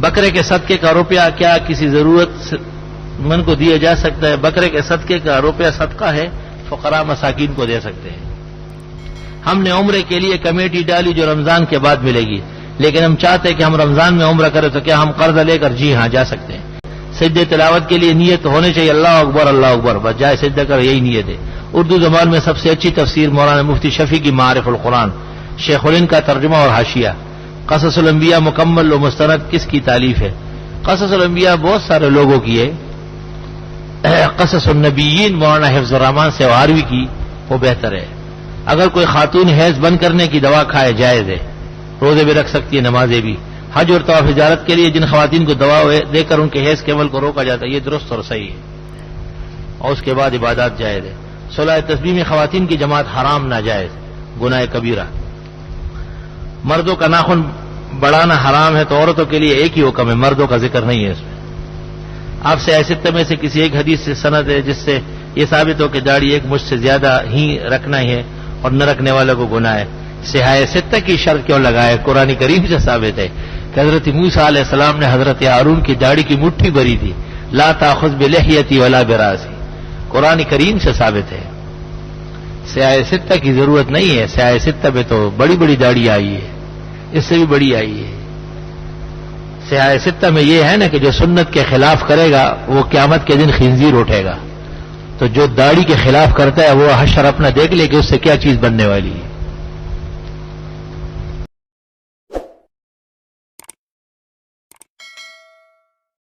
بکرے کے صدقے کا روپیہ کیا کسی ضرورت مند کو دیا جا سکتا ہے؟ بکرے کے صدقے کا روپیہ صدقہ ہے، فقراء مساکین کو دے سکتے ہیں۔ ہم نے عمرے کے لیے کمیٹی ڈالی جو رمضان کے بعد ملے گی، لیکن ہم چاہتے ہیں کہ ہم رمضان میں عمرہ کریں، تو کیا ہم قرضہ لے کر؟ جی ہاں، جا سکتے ہیں۔ سجدہ تلاوت کے لیے نیت ہونی چاہیے، اللہ اکبر اللہ اکبر، بس جائے سجدہ کر، یہی نیت ہے۔ اردو زبان میں سب سے اچھی تفسیر مولانا مفتی شفیع کی معارف القرآن، شیخ الہند کا ترجمہ اور حاشیہ۔ قصص الانبیاء مکمل و مستند کس کی تالیف ہے؟ قصص الانبیاء بہت سارے لوگوں کی ہے۔ قصص النبیین مولانا حفظ الرحمان سے وہاروی کی، وہ بہتر ہے۔ اگر کوئی خاتون حیض بند کرنے کی دوا کھائے جائز ہے، روزے بھی رکھ سکتی ہے، نمازیں بھی۔ حج اور طواف زیارت کے لیے جن خواتین کو دوا دے کر ان کے حیض کے عمل کو روکا جاتا ہے، یہ درست اور صحیح ہے، اور اس کے بعد عبادات جائز ہے۔ صلاح تسبیح میں خواتین کی جماعت حرام ناجائز، گناہ کبیرہ۔ مردوں کا ناخن بڑھانا حرام ہے، تو عورتوں کے لیے ایک ہی حکم ہے، مردوں کا ذکر نہیں ہے اس میں۔ آپ سے ایسے میں سے کسی ایک حدیث سے سند ہے جس سے یہ ثابت ہو کہ داڑھی ایک مجھ سے زیادہ ہی رکھنا ہی ہے اور نہ رکھنے والوں کو گناہ ہے؟ سیاہ ستہ کی شرط کیوں لگائے؟ قرآن کریم سے ثابت ہے کہ حضرت موسیٰ علیہ السلام نے حضرت ہارون کی داڑھی کی مٹھی بھری تھی، لا تاخذ بلحیتی ولا براسی، قرآن کریم سے ثابت ہے۔ سیاہ ستہ کی ضرورت نہیں ہے، سیاہ ستہ میں تو بڑی بڑی داڑھی آئی ہے، اس سے بھی بڑی آئی ہے۔ سیاہ ستہ میں یہ ہے نا کہ جو سنت کے خلاف کرے گا وہ قیامت کے دن خنزیر اٹھے گا، تو جو داڑھی کے خلاف کرتا ہے وہ حشر اپنا دیکھ لے کہ اس سے کیا چیز بننے والی ہے۔